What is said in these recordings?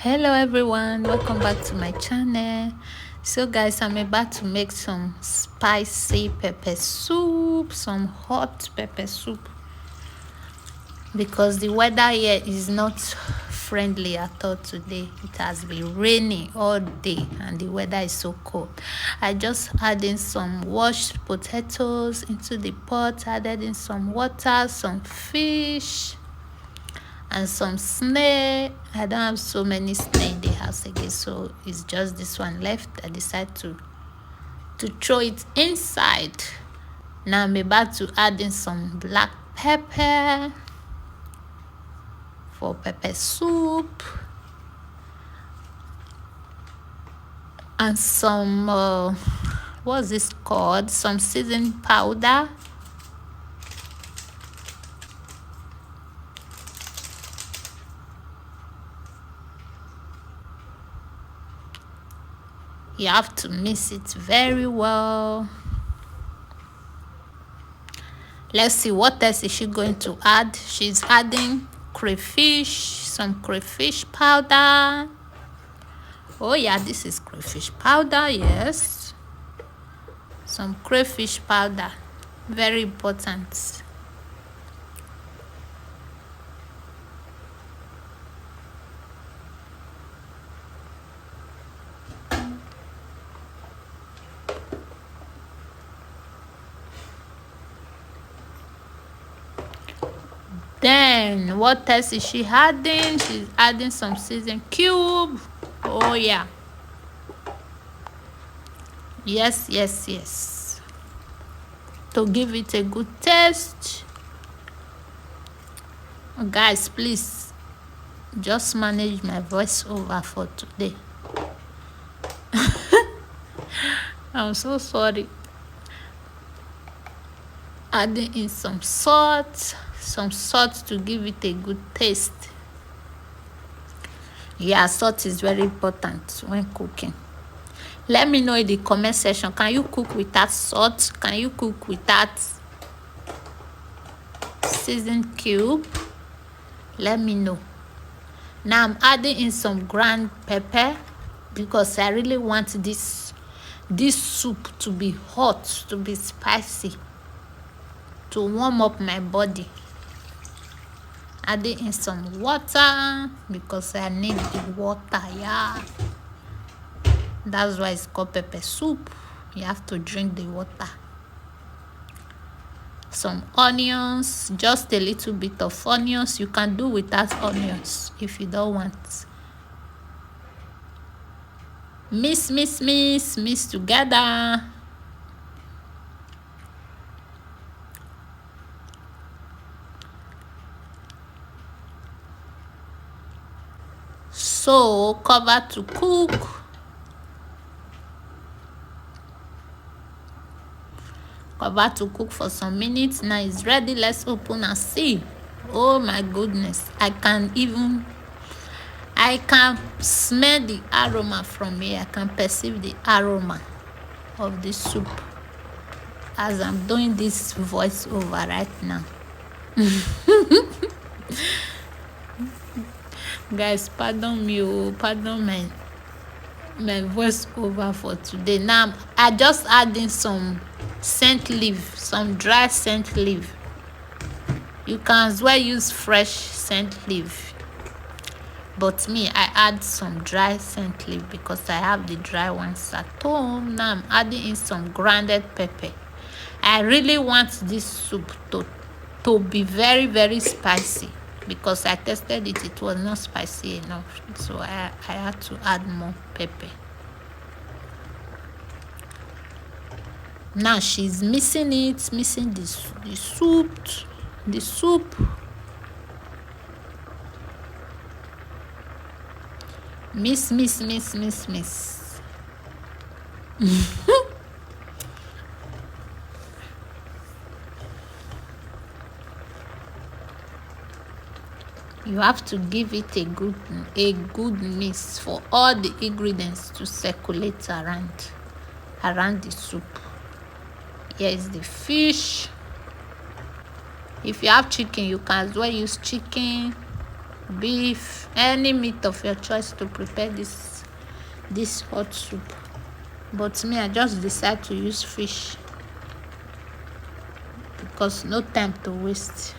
Hello everyone, welcome back to my channel. So guys, I'm about to make some spicy pepper soup, some hot pepper soup, because the weather here is not friendly at all today. It has been raining all day and the weather is so cold. I just added some washed potatoes into the pot, added in some water, some fish and some snail. I don't have so many snail in the house again, so it's just this one left. I decided to throw it inside. Now I'm about to add in some black pepper for pepper soup and some what's this called, some seasoning powder. You have to mix it very well. Let's see, what else is she going to add? She's adding crayfish, some crayfish powder. Oh yeah, this is crayfish powder, yes. Some crayfish powder, very important. Then what else is she adding? She's adding some seasoning cube. Oh yeah, yes, to give it a good taste. Guys, please just manage my voice over for today. I'm so sorry. Adding in some salt to give it a good taste. Yeah, salt is very important when cooking. Let me know in the comment section, can you cook without salt? Can you cook without seasoning cube? Let me know. Now I'm adding in some ground pepper because I really want this soup to be hot, to be spicy, to warm up my body. Adding in some water because I need the water. Yeah, that's why it's called pepper soup. You have to drink the water. Some onions, just a little bit of onions. You can do without onions if you don't want. Mix together. So cover to cook. Cover to cook for some minutes. Now it's ready. Let's open and see. Oh my goodness, I can smell the aroma from here. I can perceive the aroma of this soup as I'm doing this voiceover right now. Guys, pardon me, pardon my voiceover for today. Now I just adding some scent leaf, some dry scent leaf. You can as well use fresh scent leaf, but me, I add some dry scent leaf because I have the dry ones at home. Now I'm adding in some grounded pepper. I really want this soup to be very, very spicy because I tested it, it was not spicy enough, so I had to add more pepper. Now she's mixing the soup. Miss. You have to give it a good mix for all the ingredients to circulate around the soup. Here is the fish. If you have chicken, you can as well use chicken. beef, any meat of your choice to prepare this hot soup. But me, I just decide to use fish because no time to waste.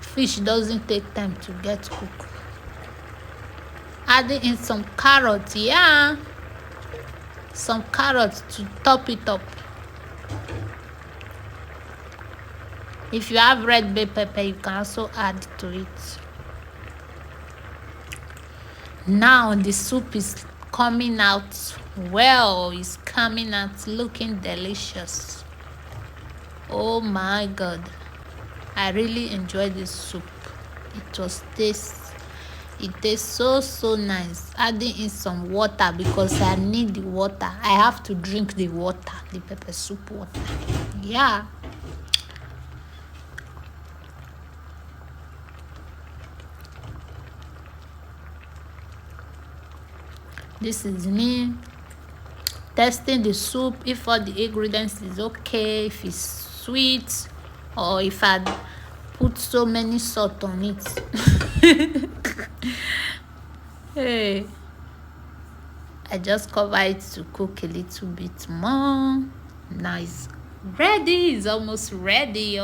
Fish doesn't take time to get cooked. Adding in some carrots, yeah, some carrots to top it up. If you have red bell pepper, you can also add to it. Now the soup is coming out well. It's coming out looking delicious. Oh my god, I really enjoyed this soup. It tastes so nice. Adding in some water because I need the water. I have to drink the water, the pepper soup water. Yeah. This is me testing the soup, if all the ingredients is okay, if it's sweet, or if I put so many salt on it. Hey, I just cover it to cook a little bit more. Now it's ready. It's almost ready.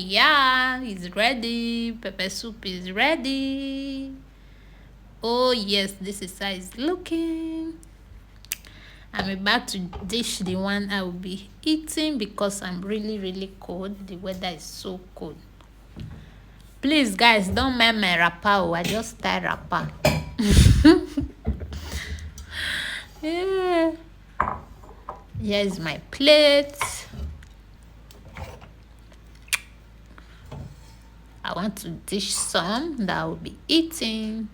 Yeah, it's ready. Pepper soup is ready. Oh yes, this is how it's looking. I'm about to dish the one I will be eating because I'm really cold. The weather is so cold. Please guys, don't mind my wrapper. I just tie wrapper. Yeah. Here is my plate. I want to dish some that I will be eating.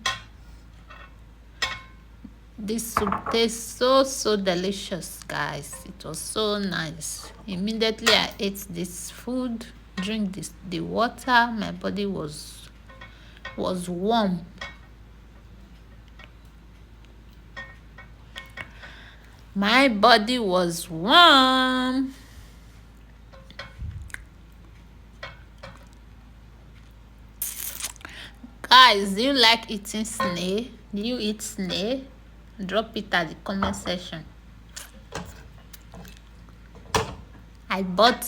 This soup tastes so delicious, guys. It was so nice. Immediately I ate this food, drink the water, my body was warm. My body was warm. Guys, do you like eating snail? Do you eat snail? Drop it at the comment section. I bought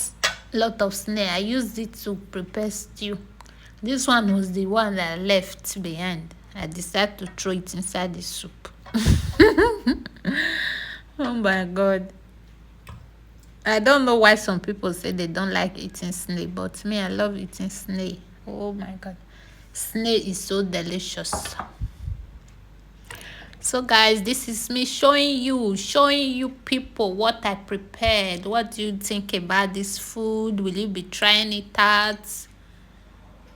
a lot of snail. I used it to prepare stew. This one was the one that I left behind. I decided to throw it inside the soup. Oh my god. I don't know why some people say they don't like eating snail, but me, I love eating snail. Oh my god. Snail is so delicious. So guys, this is me showing you people what I prepared. What do you think about this food? Will you be trying it out?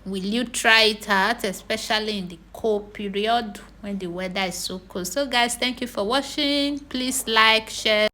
Will you try it out, especially in the cold period when the weather is so cold? So guys, thank you for watching. Please like, share.